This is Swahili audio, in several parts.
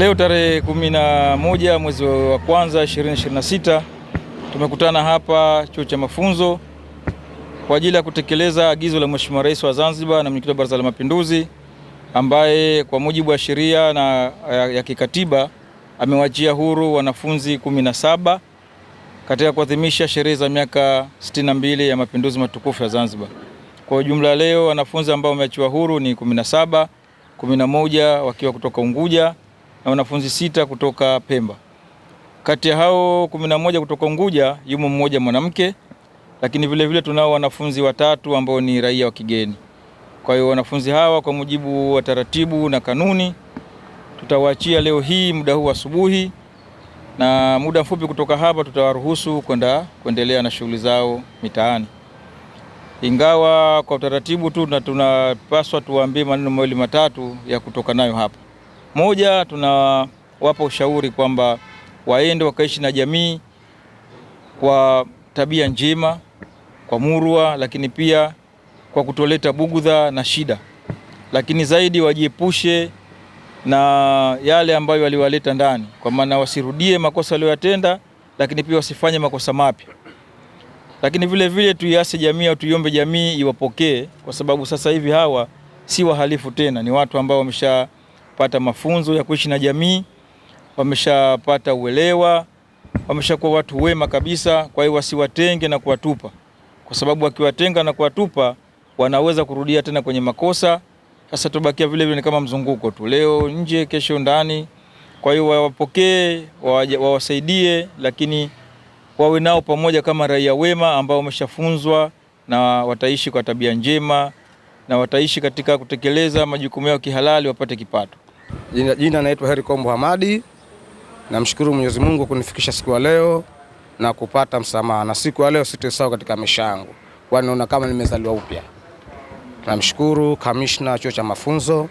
Leo tarehe 11 mwezi wa kwanza 2026 tumekutana hapa chuo cha mafunzo kwa ajili ya kutekeleza agizo la Mheshimiwa Rais wa Zanzibar na Mwenyekiti wa Baraza la Mapinduzi, ambaye kwa mujibu wa sheria na ya kikatiba amewaachia huru wanafunzi 17 katika kuadhimisha sherehe za miaka 62 ya mapinduzi matukufu ya Zanzibar. Kwa ujumla leo wanafunzi ambao wameachiwa huru ni 17, 11 wakiwa kutoka Unguja na wanafunzi 6 kutoka Pemba. Kati ya hao 11 kutoka Unguja yumo mmoja mwanamke, lakini vile tunao wanafunzi 3 ambao ni raia wa kigeni. Kwa hiyo wanafunzi hawa kwa mujibu wa taratibu na kanuni tutawaachia leo hii muda huu asubuhi, na muda mfupi kutoka hapa tutawaruhusu kuendelea na shughuli zao mitaani. Ingawa kwa utaratibu tu na tunapaswa tuwaambie maneno mawili matatu ya kutoka nayo hapa. Moja, tunawapa ushauri kwamba waende wakaishi na jamii kwa tabia njema, kwa murwa, lakini pia kwa kutoleta bugudha na shida. Lakini zaidi wajiepushe na yale ambayo waliwaleta ndani, kwa maana wasirudie makosa waliyotenda, lakini pia wasifanye makosa mapya. Lakini vile tuiase jamii au tuiombe jamii iwapokee, kwa sababu sasa hivi hawa si wahalifu tena, ni watu ambao wameshapata mafunzo ya kuishi na jamii, wameshapata uelewa, wameshakuwa watu wema kabisa. Kwa hiyo wasiwatenge na kuwatupa, kwa sababu wakiwatenga na kuwatupa wanaweza kurudia tena kwenye makosa. Sasa tubakia vile ni kama mzunguko tu, leo nje kesho ndani. Kwa hiyo wawapokee, wawasaidie, lakini wawe nao pamoja kama raia wema ambao wameshafunzwa na wataishi kwa tabia njema na wataishi katika kutekeleza majukumu yao kihalali, wapate kipato. Jina naitwa Heri Kombo Hamadi. Namshukuru Mwenyezi Mungu kunifikisha siku ya leo na kupata msamaha, na siku ya leo sitosahau katika maisha yangu, kwani naona kama nimezaliwa upya. Namshukuru kamishna chuo cha mafunzo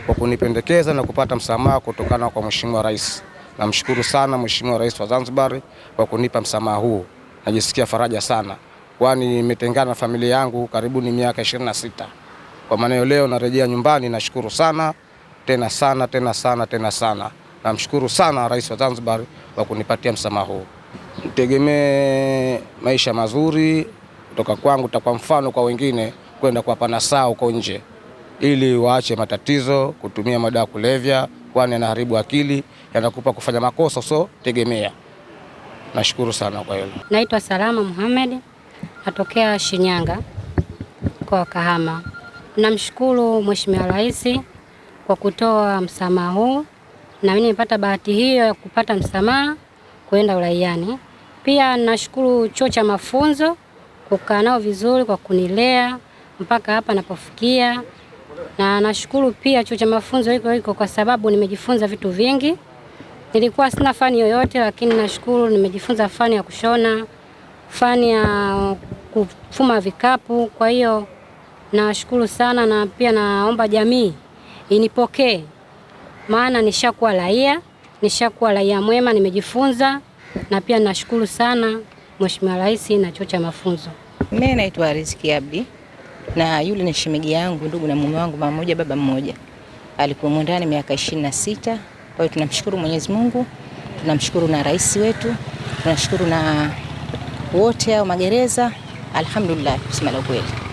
kwa kunipendekeza na kupata msamaha kutokana kwa Mheshimiwa Rais. Namshukuru sana Mheshimiwa Rais wa Zanzibar kwa kunipa msamaha huu. Najisikia faraja sana, kwani nimetengana na familia yangu karibu ni miaka 26. Kwa maana leo narejea nyumbani, nashukuru sana tena sana. Namshukuru sana Rais wa Zanzibar kwa kunipatia msamaha huu. Nitegemee maisha mazuri kutoka kwangu, takuwa mfano kwa wengine kwenda kuwapa nasaha huko nje, ili waache matatizo, kutumia madawa ya kulevya, kwani yanaharibu akili, yanakupa kufanya makosa so tegemea. Nashukuru sana kwa hilo. Naitwa Salama Muhammad, natokea Shinyanga kwa Kahama. Namshukuru Mheshimiwa Rais kwa kutoa msamaha huu, na mimi nimepata bahati hiyo ya kupata msamaha kwenda uraiani. Pia nashukuru chuo cha mafunzo kukaa nao vizuri kwa kunilea mpaka hapa napofikia, na nashukuru pia chuo cha mafunzo hiko kwa sababu nimejifunza vitu vingi. Nilikuwa sina fani yoyote, lakini nashukuru nimejifunza fani ya kushona, fani ya kufuma vikapu. Kwa hiyo nashukuru sana, na pia naomba jamii inipokee, maana nishakuwa raia mwema, nimejifunza. Na pia nashukuru sana Mheshimiwa Rais na chuo cha mafunzo. Mimi naitwa Riziki Abdi, na yule ni shemeji yangu, ndugu na mume wangu, mama mmoja baba mmoja. Alikuwa ndani miaka 26. Kwa hiyo tunamshukuru Mwenyezi Mungu, tunamshukuru na rais wetu, tunashukuru na wote hao magereza. Alhamdulillah, kusema la kweli.